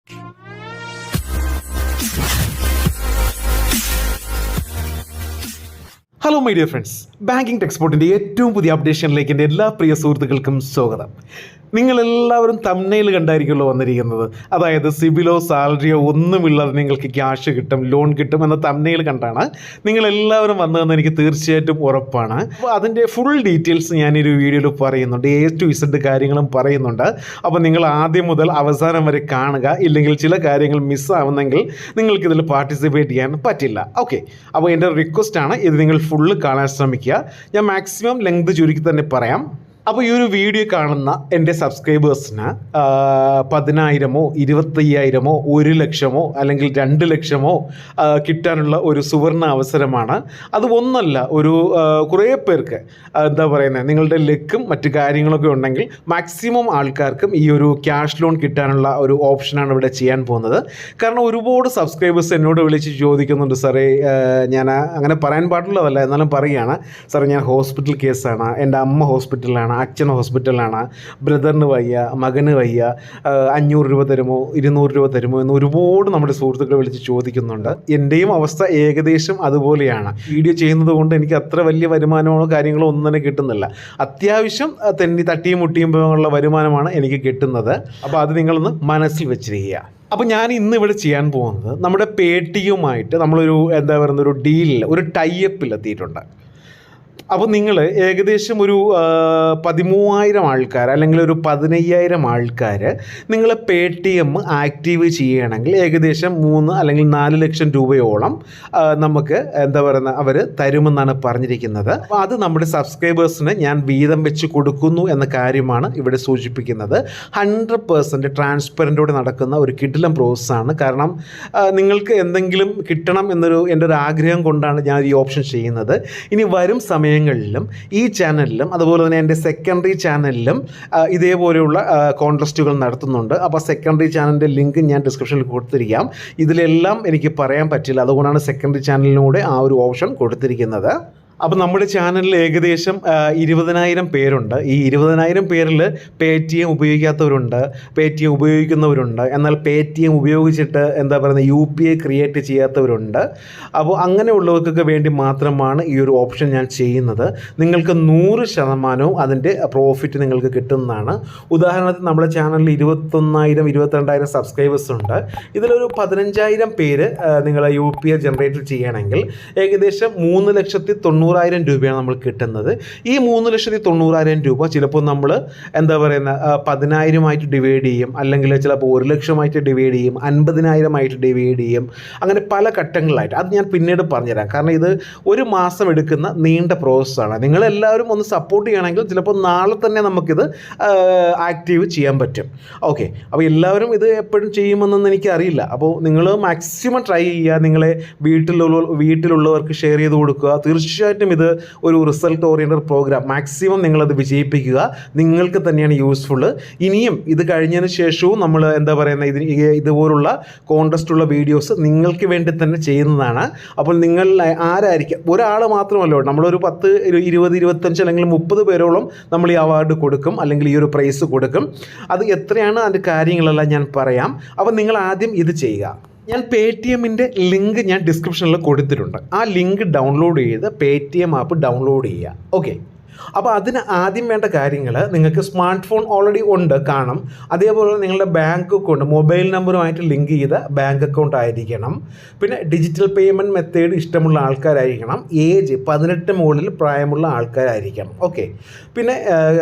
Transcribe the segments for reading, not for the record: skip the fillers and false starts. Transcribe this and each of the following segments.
Hello my dear friends, banking ടെക്സ്പോർട്ടിൻ്റെ ഏറ്റവും പുതിയ അപ്ഡേഷനിലേക്ക് എൻ്റെ എല്ലാ പ്രിയ സുഹൃത്തുക്കൾക്കും സ്വാഗതം. നിങ്ങളെല്ലാവരും തംബ്നെയിൽ കണ്ടായിരിക്കുമല്ലോ വന്നിരിക്കുന്നത്. അതായത് സിബിലോ സാലറിയോ ഒന്നുമില്ലാതെ നിങ്ങൾക്ക് ക്യാഷ് കിട്ടും, ലോൺ കിട്ടും എന്ന തംബ്നെയിൽ കണ്ടാണ് നിങ്ങളെല്ലാവരും വന്നതെന്ന് എനിക്ക് തീർച്ചയായിട്ടും ഉറപ്പാണ്. അപ്പോൾ അതിൻ്റെ ഫുൾ ഡീറ്റെയിൽസ് ഞാനൊരു വീഡിയോയിൽ പറയുന്നുണ്ട്, A to Z കാര്യങ്ങളും പറയുന്നുണ്ട്. അപ്പോൾ നിങ്ങൾ ആദ്യം മുതൽ അവസാനം വരെ കാണുക. ഇല്ലെങ്കിൽ ചില കാര്യങ്ങൾ മിസ്സാവുന്നെങ്കിൽ നിങ്ങൾക്കിതിൽ പാർട്ടിസിപ്പേറ്റ് ചെയ്യാൻ പറ്റില്ല. ഓക്കെ, അപ്പോൾ എൻ്റെ റിക്വസ്റ്റാണ് ഇത് നിങ്ങൾ ഫുള്ള് കാണാൻ ശ്രമിക്കുക. ഞാൻ മാക്സിമം ലെങ്ത് ചുരുക്കി തന്നെ പറയാം. അപ്പോൾ ഈ ഒരു വീഡിയോ കാണുന്ന എൻ്റെ സബ്സ്ക്രൈബേഴ്സിന് 10,000-ഓ 25,000-ഓ 1 ലക്ഷമോ അല്ലെങ്കിൽ 2 ലക്ഷമോ കിട്ടാനുള്ള ഒരു സുവർണ അവസരമാണ്. അത് ഒന്നല്ല, ഒരു കുറേ പേർക്ക് എന്താ പറയുന്നത്, നിങ്ങളുടെ ലക്കും മറ്റു കാര്യങ്ങളൊക്കെ ഉണ്ടെങ്കിൽ മാക്സിമം ആൾക്കാർക്കും ഈ ഒരു ക്യാഷ് ലോൺ കിട്ടാനുള്ള ഒരു ഓപ്ഷനാണ് ഇവിടെ ചെയ്യാൻ പോകുന്നത്. കാരണം ഒരുപാട് സബ്സ്ക്രൈബേഴ്സ് എന്നോട് വിളിച്ച് ചോദിക്കുന്നുണ്ട്, സാറേ ഞാൻ അങ്ങനെ പറയാൻ പാടുള്ളതല്ല എന്നാലും പറയുകയാണ്, സാറേ ഞാൻ ഹോസ്പിറ്റൽ കേസാണ്, എൻ്റെ അമ്മ ഹോസ്പിറ്റലിലാണ്, അച്ഛൻ ഹോസ്പിറ്റലിലാണ്, ബ്രദറിന് വയ്യ, മകന് വയ്യ, 500 രൂപ തരുമോ 200 രൂപ തരുമോ എന്ന് ഒരുപാട് നമ്മുടെ സുഹൃത്തുക്കൾ വിളിച്ച് ചോദിക്കുന്നുണ്ട്. എൻ്റെയും അവസ്ഥ ഏകദേശം അതുപോലെയാണ്. വീഡിയോ ചെയ്യുന്നത് കൊണ്ട് എനിക്ക് അത്ര വലിയ വരുമാനമോ കാര്യങ്ങളോ ഒന്നും തന്നെ കിട്ടുന്നില്ല. അത്യാവശ്യം തട്ടിയും മുട്ടിയും പോലുള്ള വരുമാനമാണ് എനിക്ക് കിട്ടുന്നത്. അപ്പോൾ അത് നിങ്ങളൊന്ന് മനസ്സിൽ വെച്ചിരിക്കുക. അപ്പോൾ ഞാൻ ഇന്ന് ഇവിടെ ചെയ്യാൻ പോകുന്നത് നമ്മുടെ പേടിഎമ്മുമായിട്ട് നമ്മളൊരു എന്താ പറയുന്ന ഒരു ഡീലിൽ, ഒരു ടൈപ്പിൽ എത്തിയിട്ടുണ്ട്. അപ്പോൾ നിങ്ങൾ ഏകദേശം ഒരു 13,000 ആൾക്കാർ അല്ലെങ്കിൽ ഒരു 15,000 ആൾക്കാർ നിങ്ങൾ പേടിഎം ആക്റ്റീവ് ചെയ്യുകയാണെങ്കിൽ ഏകദേശം 3 അല്ലെങ്കിൽ 4 ലക്ഷം രൂപയോളം നമുക്ക് എന്താ പറയുക അവർ തരുമെന്നാണ് പറഞ്ഞിരിക്കുന്നത്. അപ്പോൾ അത് നമ്മുടെ സബ്സ്ക്രൈബേഴ്സിന് ഞാൻ വീതം വെച്ച് കൊടുക്കുന്നു എന്ന കാര്യമാണ് ഇവിടെ സൂചിപ്പിക്കുന്നത്. 100% ട്രാൻസ്പെറൻറ്റോടെ നടക്കുന്ന ഒരു കിടിലം പ്രോസസ്സാണ്. കാരണം നിങ്ങൾക്ക് എന്തെങ്കിലും കിട്ടണം എന്നൊരു എൻ്റെ ഒരു ആഗ്രഹം കൊണ്ടാണ് ഞാൻ ഈ ഓപ്ഷൻ ചെയ്യുന്നത്. ഇനി വരും സമയങ്ങളിലും ഈ ചാനലിലും അതുപോലെ തന്നെ എൻ്റെ സെക്കൻഡറി ചാനലിലും ഇതേപോലെയുള്ള കോൺടെസ്റ്റുകൾ നടത്തുന്നുണ്ട്. അപ്പോൾ സെക്കൻഡറി ചാനലിൻ്റെ ലിങ്ക് ഞാൻ ഡിസ്ക്രിപ്ഷനിൽ കൊടുത്തിരിക്കാം. ഇതിലെല്ലാം എനിക്ക് പറയാൻ പറ്റില്ല, അതുകൊണ്ടാണ് സെക്കൻഡറി ചാനലിലൂടെ ആ ഒരു ഓപ്ഷൻ കൊടുത്തിരിക്കുന്നത്. അപ്പോൾ നമ്മുടെ ചാനലിൽ ഏകദേശം 20,000 പേരുണ്ട്. ഈ 20,000 പേരിൽ പേടിഎം ഉപയോഗിക്കാത്തവരുണ്ട്, പേടിഎം ഉപയോഗിക്കുന്നവരുണ്ട്, എന്നാൽ പേടിഎം ഉപയോഗിച്ചിട്ട് എന്താ പറയുന്നത് UPI ക്രിയേറ്റ് ചെയ്യാത്തവരുണ്ട്. അപ്പോൾ അങ്ങനെയുള്ളവർക്കൊക്കെ വേണ്ടി മാത്രമാണ് ഈ ഒരു ഓപ്ഷൻ ഞാൻ ചെയ്യുന്നത്. നിങ്ങൾക്ക് 100% അതിൻ്റെ പ്രോഫിറ്റ് നിങ്ങൾക്ക് കിട്ടുന്നതാണ്. ഉദാഹരണത്തിന് നമ്മുടെ ചാനലിൽ 21,000 22,000 സബ്സ്ക്രൈബേഴ്സ് ഉണ്ട്. ഇതിലൊരു 15,000 പേര് നിങ്ങൾ UPI ജനറേറ്റ് ചെയ്യുകയാണെങ്കിൽ ഏകദേശം 3,90,000 രൂപയാണ് നമ്മൾ കിട്ടുന്നത്. ഈ 3,90,000 രൂപ ചിലപ്പോൾ നമ്മൾ എന്താ പറയുന്ന 10,000 ഡിവൈഡ് ചെയ്യും, അല്ലെങ്കിൽ ചിലപ്പോൾ 1 ലക്ഷമായിട്ട് ഡിവൈഡ് ചെയ്യും, 50,000 ഡിവൈഡ് ചെയ്യും, അങ്ങനെ പല ഘട്ടങ്ങളിലായിട്ട്. അത് ഞാൻ പിന്നീട് പറഞ്ഞുതരാം. കാരണം ഇത് ഒരു മാസം എടുക്കുന്ന നീണ്ട പ്രോസസ്സാണ്. നിങ്ങളെല്ലാവരും ഒന്ന് സപ്പോർട്ട് ചെയ്യണമെങ്കിൽ ചിലപ്പോൾ നാളെ തന്നെ നമുക്കിത് ആക്റ്റീവ് ചെയ്യാൻ പറ്റും. ഓക്കെ, അപ്പോൾ എല്ലാവരും ഇത് എപ്പോഴും ചെയ്യുമെന്നൊന്നും എനിക്കറിയില്ല. അപ്പോൾ നിങ്ങൾ മാക്സിമം ട്രൈ ചെയ്യുക. നിങ്ങളെ വീട്ടിലുള്ളവർക്ക് ഷെയർ ചെയ്ത് കൊടുക്കുക. തീർച്ചയായിട്ടും ഇത് ഒരു റിസൾട്ട് ഓറിയൻറ്റഡ് പ്രോഗ്രാം, മാക്സിമം നിങ്ങളത് വിജയിപ്പിക്കുക. നിങ്ങൾക്ക് തന്നെയാണ് യൂസ്ഫുള്ള്. ഇനിയും ഇത് കഴിഞ്ഞതിന് ശേഷവും നമ്മൾ എന്താ പറയുന്നത് ഇതുപോലുള്ള കോൺടെസ്റ്റുള്ള വീഡിയോസ് നിങ്ങൾക്ക് വേണ്ടി തന്നെ ചെയ്യുന്നതാണ്. അപ്പോൾ നിങ്ങൾ ആരായിരിക്കും, ഒരാൾ മാത്രമല്ലോ, നമ്മളൊരു 10 20 25 അല്ലെങ്കിൽ 30 പേരോളം നമ്മൾ ഈ അവാർഡ് കൊടുക്കും, അല്ലെങ്കിൽ ഈ ഒരു പ്രൈസ് കൊടുക്കും. അത് എത്രയാണ് അതിൻ്റെ കാര്യങ്ങളെല്ലാം ഞാൻ പറയാം. അപ്പോൾ നിങ്ങൾ ആദ്യം ഇത് ചെയ്യുക. ഞാൻ പേടിഎമ്മിൻ്റെ ലിങ്ക് ഞാൻ ഡിസ്ക്രിപ്ഷനിൽ കൊടുത്തിട്ടുണ്ട്. ആ ലിങ്ക് ഡൗൺലോഡ് ചെയ്ത് പേടിഎം ആപ്പ് ഡൗൺലോഡ് ചെയ്യുക. ഓക്കെ, അപ്പോൾ അതിന് ആദ്യം വേണ്ട കാര്യങ്ങൾ, നിങ്ങൾക്ക് സ്മാർട്ട് ഫോൺ ഓൾറെഡി ഉണ്ട് കാണും. അതേപോലെ നിങ്ങളുടെ ബാങ്ക് അക്കൗണ്ട് മൊബൈൽ നമ്പറുമായിട്ട് ലിങ്ക് ചെയ്ത ബാങ്ക് അക്കൗണ്ട് ആയിരിക്കണം. പിന്നെ ഡിജിറ്റൽ പേയ്മെൻറ്റ് മെത്തേഡ് ഇഷ്ടമുള്ള ആൾക്കാരായിരിക്കണം. ഏജ് 18 മുകളിൽ പ്രായമുള്ള ആൾക്കാരായിരിക്കണം. ഓക്കെ, പിന്നെ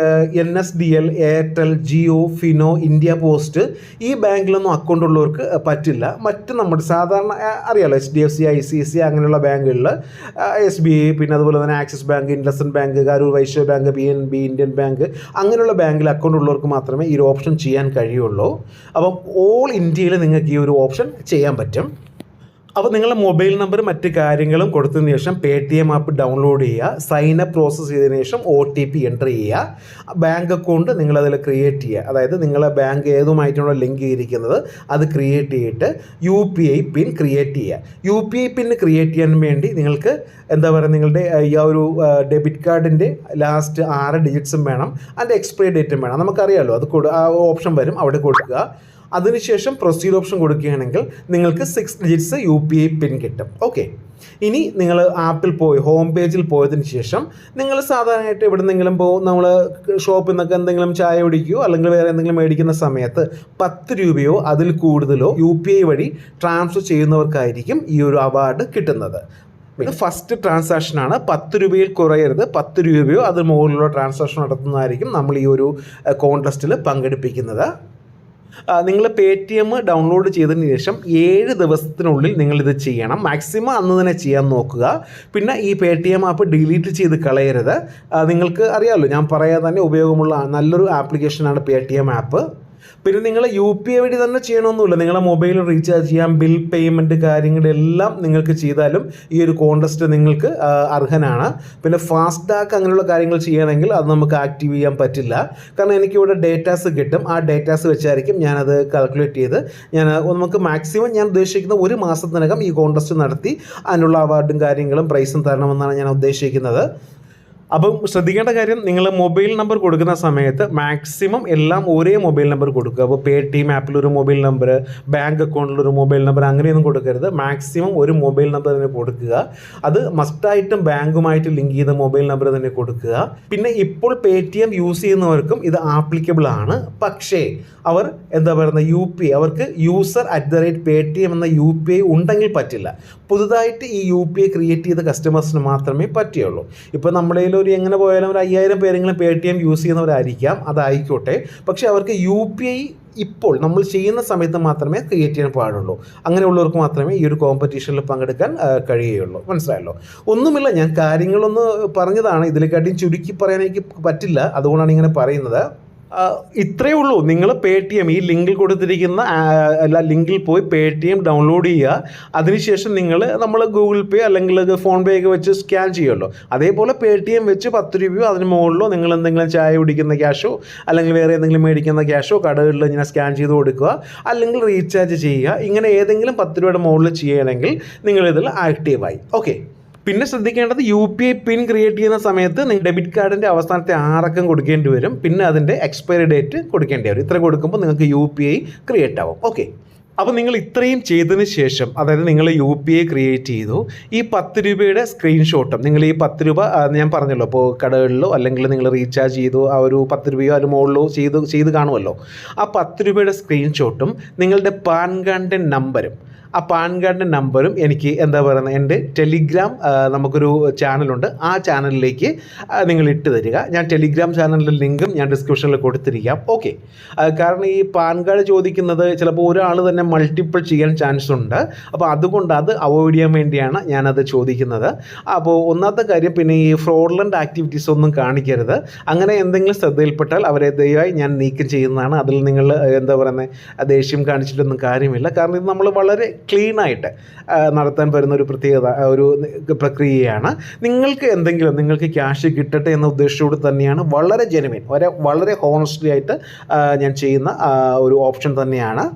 NSDL, Airtel, Jio, Fino, India post ഈ ബാങ്കിലൊന്നും അക്കൗണ്ട് ഉള്ളവർക്ക് പറ്റില്ല. മറ്റ് നമ്മുടെ സാധാരണ അറിയാമല്ലോ, HDFC, ICICI അങ്ങനെയുള്ള ബാങ്കുകളിൽ, SBI, പിന്നെ അതുപോലെ തന്നെ Axis bank, IndusInd bank, Karur Vysya bank, PNB, Indian bank അങ്ങനെയുള്ള ബാങ്കിൽ അക്കൗണ്ട് ഉള്ളവർക്ക് മാത്രമേ ഈ ഒരു ഓപ്ഷൻ ചെയ്യാൻ കഴിയുള്ളൂ. അപ്പം ഓൾ ഇന്ത്യയിൽ നിങ്ങൾക്ക് ഈ ഒരു ഓപ്ഷൻ ചെയ്യാൻ പറ്റും. അപ്പോൾ നിങ്ങളുടെ മൊബൈൽ നമ്പർ മറ്റ് കാര്യങ്ങളും കൊടുത്തതിന് ശേഷം പേടിഎം ആപ്പ് ഡൗൺലോഡ് ചെയ്യുക. സൈനപ്പ് പ്രോസസ്സ് ചെയ്തതിന് ശേഷം OTP എൻ്റർ ചെയ്യുക. ബാങ്ക് അക്കൗണ്ട് നിങ്ങളതിൽ ക്രിയേറ്റ് ചെയ്യുക. അതായത് നിങ്ങളെ ബാങ്ക് ഏതുമായിട്ടാണോ ലിങ്ക് ചെയ്തിരിക്കുന്നത് അത് ക്രിയേറ്റ് ചെയ്തിട്ട് UPI പിൻ ക്രിയേറ്റ് ചെയ്യുക. UPI പിൻ ക്രിയേറ്റ് ചെയ്യാൻ വേണ്ടി നിങ്ങൾക്ക് എന്താ പറയുക, നിങ്ങളുടെ ഈ ഒരു ഡെബിറ്റ് കാർഡിൻ്റെ ലാസ്റ്റ് 6 ഡിജിറ്റ്സും വേണം, അതിൻ്റെ എക്സ്പയറി ഡേറ്റും വേണം. നമുക്കറിയാമല്ലോ, അത് ആ ഓപ്ഷൻ വരും, അവിടെ കൊടുക്കുക. അതിനുശേഷം പ്രൊസീഡ് ഓപ്ഷൻ കൊടുക്കുകയാണെങ്കിൽ നിങ്ങൾക്ക് 6 ഡിജിറ്റ്സ് UPI പിൻ കിട്ടും. ഓക്കെ, ഇനി നിങ്ങൾ ആപ്പിൽ പോയി ഹോം പേജിൽ പോയതിന് ശേഷം നിങ്ങൾ സാധാരണയായിട്ട് എവിടെ നിന്നെങ്കിലും നമ്മൾ ഷോപ്പിൽ നിന്നൊക്കെ എന്തെങ്കിലും ചായ കുടിക്കുകയോ അല്ലെങ്കിൽ വേറെ എന്തെങ്കിലും മേടിക്കുന്ന സമയത്ത് 10 രൂപയോ അതിൽ കൂടുതലോ UPI വഴി ട്രാൻസ്ഫർ ചെയ്യുന്നവർക്കായിരിക്കും ഈ ഒരു അവാർഡ് കിട്ടുന്നത്. ഇത് ഫസ്റ്റ് ട്രാൻസാക്ഷനാണ്. 10 രൂപയിൽ കുറയരുത്. 10 രൂപയോ അതിൽ മുകളിലുള്ള ട്രാൻസാക്ഷൻ നടത്തുന്നതായിരിക്കും നമ്മൾ ഈ ഒരു കോൺടെസ്റ്റിൽ പങ്കെടുപ്പിക്കുന്നത്. നിങ്ങൾ Paytm ഡൗൺലോഡ് ചെയ്തതിന് ശേഷം 7 ദിവസത്തിനുള്ളിൽ നിങ്ങളിത് ചെയ്യണം. മാക്സിമം അന്ന് തന്നെ ചെയ്യാൻ നോക്കുക. പിന്നെ ഈ Paytm ആപ്പ് ഡിലീറ്റ് ചെയ്ത് കളയരുത്. നിങ്ങൾക്ക് അറിയാമല്ലോ, ഞാൻ പറയാതെ തന്നെ ഉപയോഗമുള്ള നല്ലൊരു ആപ്ലിക്കേഷനാണ് Paytm ആപ്പ്. പിന്നെ നിങ്ങൾ UPI വഴി തന്നെ ചെയ്യണമെന്നില്ല. നിങ്ങളെ മൊബൈൽ റീചാർജ് ചെയ്യാം, ബിൽ പേയ്മെൻറ്റ് കാര്യങ്ങളെല്ലാം നിങ്ങൾക്ക് ചെയ്താലും ഈ ഒരു കോൺടെസ്റ്റ് നിങ്ങൾക്ക് അർഹനാണ്. പിന്നെ ഫാസ്ടാഗ് അങ്ങനെയുള്ള കാര്യങ്ങൾ ചെയ്യണമെങ്കിൽ അത് നമുക്ക് ആക്റ്റീവ് ചെയ്യാൻ പറ്റില്ല. കാരണം എനിക്കിവിടെ ഡേറ്റാസ് കിട്ടും. ആ ഡേറ്റാസ് വെച്ചായിരിക്കും ഞാനത് കാൽക്കുലേറ്റ് ചെയ്ത് നമുക്ക് മാക്സിമം ഞാൻ ഉദ്ദേശിക്കുന്ന 1 മാസത്തിനകം ഈ കോൺടെസ്റ്റ് നടത്തി അതിനുള്ള അവാർഡും കാര്യങ്ങളും പ്രൈസും തരണമെന്നാണ് ഞാൻ ഉദ്ദേശിക്കുന്നത്. അപ്പം ശ്രദ്ധിക്കേണ്ട കാര്യം, നിങ്ങൾ മൊബൈൽ നമ്പർ കൊടുക്കുന്ന സമയത്ത് മാക്സിമം എല്ലാം ഒരേ മൊബൈൽ നമ്പർ കൊടുക്കുക. അപ്പോൾ Paytm ആപ്പിലൊരു മൊബൈൽ നമ്പർ, ബാങ്ക് അക്കൗണ്ടിലൊരു മൊബൈൽ നമ്പർ അങ്ങനെയൊന്നും കൊടുക്കരുത്. മാക്സിമം ഒരു മൊബൈൽ നമ്പർ തന്നെ കൊടുക്കുക. അത് മസ്റ്റായിട്ടും ബാങ്കുമായിട്ട് ലിങ്ക് ചെയ്ത മൊബൈൽ നമ്പർ തന്നെ കൊടുക്കുക. പിന്നെ ഇപ്പോൾ Paytm യൂസ് ചെയ്യുന്നവർക്കും ഇത് ആപ്ലിക്കബിൾ ആണ്. പക്ഷേ അവർ എന്താ പറയുന്നത്, UPI അവർക്ക് user@Paytm എന്ന UPI ഉണ്ടെങ്കിൽ പറ്റില്ല. പുതുതായിട്ട് ഈ UPI ക്രിയേറ്റ് ചെയ്ത കസ്റ്റമേഴ്സിന് മാത്രമേ പറ്റുകയുള്ളൂ. ഇപ്പോൾ നമ്മുടെ ഒരു എങ്ങനെ പോയാലും ഒരു 5000 പേരെങ്കിലും Paytm യൂസ് ചെയ്യുന്നവരായിരിക്കാം, അതായിക്കോട്ടെ. പക്ഷേ അവർക്ക് UPI ഇപ്പോൾ നമ്മൾ ചെയ്യുന്ന സമയത്ത് മാത്രമേ ക്രിയേറ്റ് ചെയ്യാൻ പാടുള്ളൂ. അങ്ങനെയുള്ളവർക്ക് മാത്രമേ ഈ ഒരു കോമ്പറ്റീഷനിൽ പങ്കെടുക്കാൻ കഴിയുകയുള്ളൂ. മനസ്സിലായല്ലോ? ഒന്നുമില്ല, ഞാൻ കാര്യങ്ങളൊന്ന് പറഞ്ഞതാണ്. ഇതിനെക്കാട്ടിയും ചുരുക്കി പറയാൻ എനിക്ക് പറ്റില്ല. അതുകൊണ്ടാണ് ഇങ്ങനെ പറയുന്നത്. ഇത്രയേ ഉള്ളൂ. നിങ്ങൾ Paytm ഈ ലിങ്കിൽ കൊടുത്തിരിക്കുന്ന ലിങ്കിൽ പോയി Paytm ഡൗൺലോഡ് ചെയ്യുക. അതിനുശേഷം നമ്മൾ ഗൂഗിൾ പേ അല്ലെങ്കിൽ ഫോൺ പേ ഒക്കെ വെച്ച് സ്കാൻ ചെയ്യുമല്ലോ, അതേപോലെ Paytm വെച്ച് 10 രൂപയോ അതിന് മുകളിലോ നിങ്ങൾ എന്തെങ്കിലും ചായ കുടിക്കുന്ന ക്യാഷോ അല്ലെങ്കിൽ വേറെ എന്തെങ്കിലും മേടിക്കുന്ന ക്യാഷോ കടകളിൽ ഇങ്ങനെ സ്കാൻ ചെയ്ത് കൊടുക്കുക, അല്ലെങ്കിൽ റീചാർജ് ചെയ്യുക. ഇങ്ങനെ ഏതെങ്കിലും 10 രൂപയുടെ മുകളിൽ ചെയ്യുകയാണെങ്കിൽ നിങ്ങളിതിൽ ആക്റ്റീവായി. ഓക്കെ, പിന്നെ ശ്രദ്ധിക്കേണ്ടത് UPI പിൻ ക്രിയേറ്റ് ചെയ്യുന്ന സമയത്ത് നിങ്ങൾ ഡെബിറ്റ് കാർഡിൻ്റെ അവസാനത്തെ 6 അക്കം കൊടുക്കേണ്ടി വരും. പിന്നെ അതിൻ്റെ എക്സ്പയറി ഡേറ്റ് കൊടുക്കേണ്ടി വരും. ഇത്ര കൊടുക്കുമ്പോൾ നിങ്ങൾക്ക് UPI ക്രിയേറ്റ് ആവും. ഓക്കെ, അപ്പോൾ നിങ്ങൾ ഇത്രയും ചെയ്തതിന് ശേഷം, അതായത് നിങ്ങൾ UPI ക്രിയേറ്റ് ചെയ്തു, ഈ 10 രൂപയുടെ സ്ക്രീൻഷോട്ടും നിങ്ങൾ ഈ 10 രൂപ ഞാൻ പറഞ്ഞല്ലോ, അപ്പോൾ കടകളിലോ അല്ലെങ്കിൽ നിങ്ങൾ റീചാർജ് ചെയ്തു ആ ഒരു 10 രൂപയോ അതിന് മുകളിലോ ചെയ്ത് കാണുമല്ലോ, ആ 10 രൂപയുടെ സ്ക്രീൻഷോട്ടും നിങ്ങളുടെ പാൻ കാർഡിൻ്റെ നമ്പരും, ആ പാൻ കാർഡിൻ്റെ നമ്പറും എനിക്ക് എന്താ പറയുന്നത് എൻ്റെ ടെലിഗ്രാം നമുക്കൊരു ചാനലുണ്ട്, ആ ചാനലിലേക്ക് നിങ്ങൾ ഇട്ട് തരിക. ഞാൻ ടെലിഗ്രാം ചാനലിൻ്റെ ലിങ്കും ഞാൻ ഡിസ്ക്രിപ്ഷനിൽ കൊടുത്തിരിക്കാം. ഓക്കെ, കാരണം ഈ പാൻ കാർഡ് ചോദിക്കുന്നത് ചിലപ്പോൾ ഒരാൾ തന്നെ മൾട്ടിപ്പിൾ ചെയ്യാൻ ചാൻസ് ഉണ്ട്. അപ്പോൾ അതുകൊണ്ട് അത് അവോയ്ഡ് ചെയ്യാൻ വേണ്ടിയാണ് ഞാനത് ചോദിക്കുന്നത്. അപ്പോൾ ഒന്നാമത്തെ കാര്യം, പിന്നെ ഈ ഫ്രോഡുലൻ്റ് ആക്ടിവിറ്റീസ് ഒന്നും കാണിക്കരുത്. അങ്ങനെ എന്തെങ്കിലും ശ്രദ്ധയിൽപ്പെട്ടാൽ അവരെ ദയവായി ഞാൻ നീക്കം ചെയ്യുന്നതാണ്. അതിൽ നിങ്ങൾ എന്താ പറയുന്നത് ദേഷ്യം കാണിച്ചിട്ടൊന്നും കാര്യമില്ല. കാരണം ഇത് നമ്മൾ വളരെ ക്ലീനായിട്ട് നടത്താൻ വരുന്ന ഒരു പ്രത്യേകത ഒരു പ്രക്രിയയാണ്. നിങ്ങൾക്ക് ക്യാഷ് കിട്ടട്ടെ എന്ന ഉദ്ദേശത്തോട് തന്നെയാണ്, വളരെ ജെനുവിൻ, വളരെ ഹോണസ്റ്റ്ലി ആയിട്ട് ഞാൻ ചെയ്യുന്ന ഒരു ഓപ്ഷൻ തന്നെയാണ്.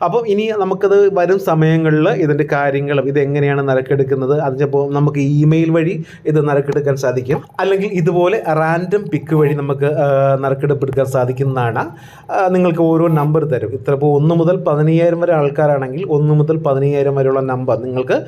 അപ്പം ഇനി നമുക്കത് വരും സമയങ്ങളിൽ ഇതിൻ്റെ കാര്യങ്ങളും ഇതെങ്ങനെയാണ് നറുക്കെടുക്കുന്നത് അതിപ്പോൾ നമുക്ക് ഇമെയിൽ വഴി ഇത് നറുക്കെടുക്കാൻ സാധിക്കും, അല്ലെങ്കിൽ ഇതുപോലെ റാൻഡം പിക്ക് വഴി നമുക്ക് നറുക്കെടുപ്പെടുക്കാൻ സാധിക്കുന്നതാണ്. നിങ്ങൾക്ക് ഓരോ നമ്പർ തരും. ഇപ്പോൾ 1 മുതൽ 15,000 വരെ ആൾക്കാരാണെങ്കിൽ 1 മുതൽ 15,000 വരെയുള്ള നമ്പർ നിങ്ങൾക്ക്,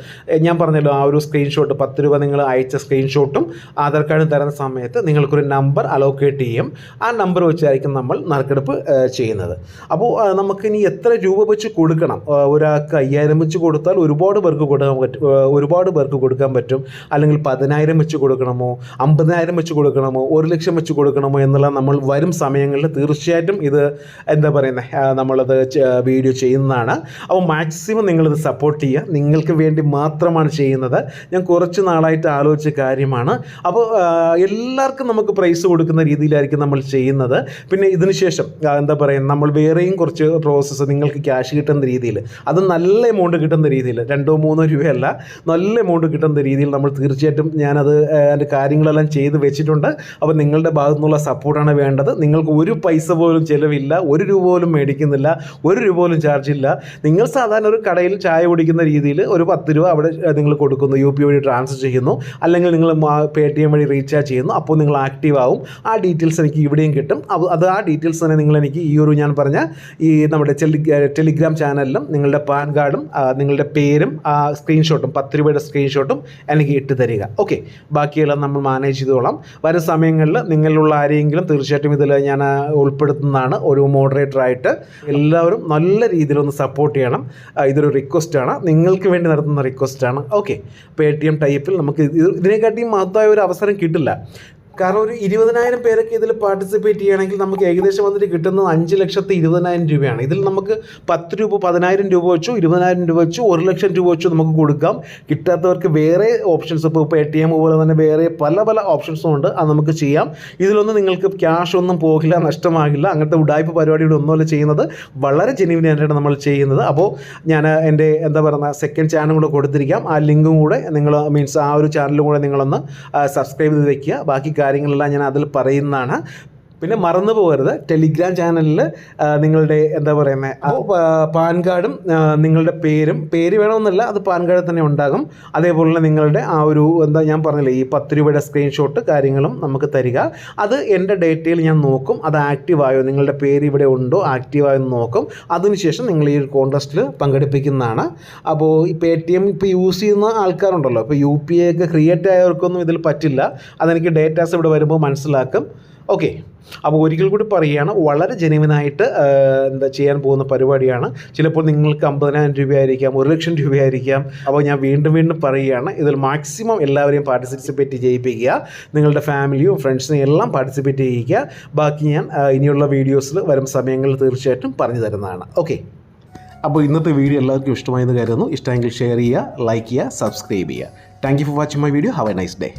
ഞാൻ പറഞ്ഞല്ലോ, ആ ഒരു സ്ക്രീൻഷോട്ട് 10 രൂപ നിങ്ങൾ അയച്ച സ്ക്രീൻഷോട്ടും ആധാർ കാർഡും തരുന്ന സമയത്ത് നിങ്ങൾക്കൊരു നമ്പർ അലോക്കേറ്റ് ചെയ്യും. ആ നമ്പർ വെച്ചായിരിക്കും നമ്മൾ നറുക്കെടുപ്പ് ചെയ്യുന്നത്. അപ്പോൾ നമുക്കിനി എത്ര രൂപ വെച്ച് കൊടുക്കണം, ഒരാൾക്ക് 5,000 വെച്ച് കൊടുത്താൽ ഒരുപാട് പേർക്ക് കൊടുക്കാൻ പറ്റും. അല്ലെങ്കിൽ 10,000 വെച്ച് കൊടുക്കണമോ, 50,000 വെച്ച് കൊടുക്കണമോ, 1,00,000 വെച്ച് കൊടുക്കണമോ എന്നുള്ള നമ്മൾ വരും സമയങ്ങളിൽ തീർച്ചയായിട്ടും ഇത് എന്താ പറയുന്നത് നമ്മളത് വീഡിയോ ചെയ്യുന്നതാണ്. അപ്പോൾ മാക്സിമം നിങ്ങളിത് സപ്പോർട്ട് ചെയ്യുക. നിങ്ങൾക്ക് വേണ്ടി മാത്രമാണ് ചെയ്യുന്നത്. ഞാൻ കുറച്ച് നാളായിട്ട് ആലോചിച്ച കാര്യമാണ്. അപ്പോൾ എല്ലാവർക്കും നമുക്ക് പ്രൈസ് കൊടുക്കുന്ന രീതിയിലായിരിക്കും നമ്മൾ ചെയ്യുന്നത്. പിന്നെ ഇതിന് ശേഷം എന്താ പറയുക, നമ്മൾ വേറെയും കുറച്ച് പ്രോസസ്സ് നിങ്ങൾക്ക് ക്യാഷ് കിട്ടുന്ന രീതിയിൽ, അത് നല്ല എമൗണ്ട് കിട്ടുന്ന രീതിയിൽ, 2-3 രൂപയല്ല, നല്ല എമൗണ്ട് കിട്ടുന്ന രീതിയിൽ നമ്മൾ തീർച്ചയായിട്ടും ഞാനത് അതിൻ്റെ കാര്യങ്ങളെല്ലാം ചെയ്ത് വെച്ചിട്ടുണ്ട്. അപ്പോൾ നിങ്ങളുടെ ഭാഗത്തു നിന്നുള്ള സപ്പോർട്ടാണ് വേണ്ടത്. നിങ്ങൾക്ക് ഒരു പൈസ പോലും ചിലവില്ല, 1 രൂപ പോലും മേടിക്കുന്നില്ല, 1 രൂപ പോലും ചാർജ് ഇല്ല. നിങ്ങൾ സാധാരണ ഒരു കടയിൽ ചായ കുടിക്കുന്ന രീതിയിൽ ഒരു 10 രൂപ അവിടെ നിങ്ങൾ കൊടുക്കുന്നു, UPI വഴി ട്രാൻസ്ഫർ ചെയ്യുന്നു, അല്ലെങ്കിൽ നിങ്ങൾ Paytm വഴി റീചാർജ് ചെയ്യുന്നു. അപ്പോൾ നിങ്ങൾ ആക്റ്റീവ് ആവും. ആ ഡീറ്റെയിൽസ് എനിക്ക് ഇവിടെയും കിട്ടും. അത് ആ ഡീറ്റെയിൽസ് തന്നെ നിങ്ങൾ എനിക്ക് ഈ ഒരു ഞാൻ പറഞ്ഞ ഈ നമ്മുടെ ടെലിഗ്രാം ചാനലിലും നിങ്ങളുടെ പാൻ കാർഡും നിങ്ങളുടെ പേരും സ്ക്രീൻഷോട്ടും 10 രൂപയുടെ സ്ക്രീൻഷോട്ടും എനിക്ക് ഇട്ട് തരിക. ഓക്കെ, ബാക്കിയെല്ലാം നമ്മൾ മാനേജ് ചെയ്തോളാം. വരും സമയങ്ങളിൽ നിങ്ങളിലുള്ള ആരെങ്കിലും തീർച്ചയായിട്ടും ഇതിൽ ഞാൻ ഉൾപ്പെടുത്തുന്നതാണ് ഒരു മോഡറേറ്ററായിട്ട്. എല്ലാവരും നല്ല രീതിയിലൊന്ന് സപ്പോർട്ട് ചെയ്യണം. ഇതൊരു റിക്വസ്റ്റാണ്, നിങ്ങൾക്ക് വേണ്ടി നടത്തുന്ന റിക്വസ്റ്റാണ്. ഓക്കെ, Paytm ടൈപ്പിൽ നമുക്ക് ഇതിനെക്കാട്ടിയും മഹത്തായ ഒരു അവസരം കിട്ടില്ല. കാരണം ഒരു 20,000 പേരൊക്കെ ഇതിൽ പാർട്ടിസിപ്പേറ്റ് ചെയ്യുകയാണെങ്കിൽ നമുക്ക് ഏകദേശം വന്നിട്ട് കിട്ടുന്നത് 5,20,000 രൂപയാണ്. ഇതിൽ നമുക്ക് 10 രൂപ 10,000 രൂപ വെച്ചോ 20,000 രൂപ വെച്ചോ 1 ലക്ഷം രൂപ വെച്ചോ നമുക്ക് കൊടുക്കാം. കിട്ടാത്തവർക്ക് വേറെ ഓപ്ഷൻസ്, ഇപ്പോൾ Paytm പോലെ തന്നെ വേറെ പല ഓപ്ഷൻസും ഉണ്ട്, അത് നമുക്ക് ചെയ്യാം. ഇതിലൊന്നും നിങ്ങൾക്ക് ക്യാഷ് ഒന്നും പോകില്ല, നഷ്ടമാകില്ല. അങ്ങനത്തെ ഉഡായ്പ പരിപാടിയുടെ ഒന്നുമല്ല ചെയ്യുന്നത്, വളരെ ജെന്യുവിനായിട്ടാണ് നമ്മൾ ചെയ്യുന്നത്. അപ്പോൾ ഞാൻ എൻ്റെ സെക്കൻഡ് ചാനൽ കൂടെ കൊടുത്തിരിക്കാം. ആ ലിങ്കും കൂടെ നിങ്ങൾ ആ ഒരു ചാനലും കൂടെ നിങ്ങളൊന്ന് സബ്സ്ക്രൈബ് ചെയ്ത് വെക്കുക. ബാക്കി കാര്യങ്ങളെല്ലാം ഞാൻ അതിൽ പറയുന്നതാണ്. പിന്നെ മറന്നു പോകരുത്, ടെലിഗ്രാം ചാനലിൽ നിങ്ങളുടെ പാൻ കാർഡും നിങ്ങളുടെ പേര് വേണമെന്നില്ല, അത് പാൻ കാർഡിൽ തന്നെ ഉണ്ടാകും. അതേപോലെ തന്നെ നിങ്ങളുടെ ആ ഒരു ഞാൻ പറഞ്ഞില്ലേ ഈ 10 രൂപയുടെ സ്ക്രീൻഷോട്ട് കാര്യങ്ങളും നമുക്ക് തരിക. അത് എൻ്റെ ഡേറ്റയിൽ ഞാൻ നോക്കും, അത് ആക്റ്റീവായോ, നിങ്ങളുടെ പേര് ഇവിടെ ഉണ്ടോ, ആക്റ്റീവായോ എന്ന് നോക്കും. അതിനുശേഷം നിങ്ങൾ ഈ ഒരു കോൺടെസ്റ്റിൽ പങ്കെടുപ്പിക്കുന്നതാണ്. അപ്പോൾ ഈ Paytm ഇപ്പോൾ യൂസ് ചെയ്യുന്ന ആൾക്കാരുണ്ടല്ലോ, ഇപ്പോൾ UPI ഒക്കെ ക്രിയേറ്റ് ആയവർക്കൊന്നും ഇതിൽ പറ്റില്ല. അതെനിക്ക് ഡേറ്റാസ് ഇവിടെ വരുമ്പോൾ മനസ്സിലാക്കും. ഓക്കെ, അപ്പോൾ ഒരിക്കൽ കൂടി പറയുകയാണ്, വളരെ ജെന്യുവിനായിട്ട് ചെയ്യാൻ പോകുന്ന പരിപാടിയാണ്. ചിലപ്പോൾ നിങ്ങൾക്ക് 50,000 രൂപയായിരിക്കാം, 1 ലക്ഷം രൂപയായിരിക്കാം. അപ്പോൾ ഞാൻ വീണ്ടും പറയുകയാണ്, ഇതിൽ മാക്സിമം എല്ലാവരെയും പാർട്ടിസിപ്പേറ്റ് ചെയ്യിപ്പിക്കുക. നിങ്ങളുടെ ഫാമിലിയും ഫ്രണ്ട്സിനെയും എല്ലാം പാർട്ടിസിപ്പേറ്റ് ചെയ്യിക്കുക. ബാക്കി ഞാൻ ഇനിയുള്ള വീഡിയോസിൽ വരും സമയങ്ങളിൽ തീർച്ചയായിട്ടും പറഞ്ഞു തരുന്നതാണ്. ഓക്കെ, അപ്പോൾ ഇന്നത്തെ വീഡിയോ എല്ലാവർക്കും ഇഷ്ടമായെന്ന് കരുതുന്നു. ഇഷ്ടമെങ്കിൽ ഷെയർ ചെയ്യുക, ലൈക്ക് ചെയ്യുക, സബ്സ്ക്രൈബ് ചെയ്യുക. Thank you for watching my video. Have A nice day.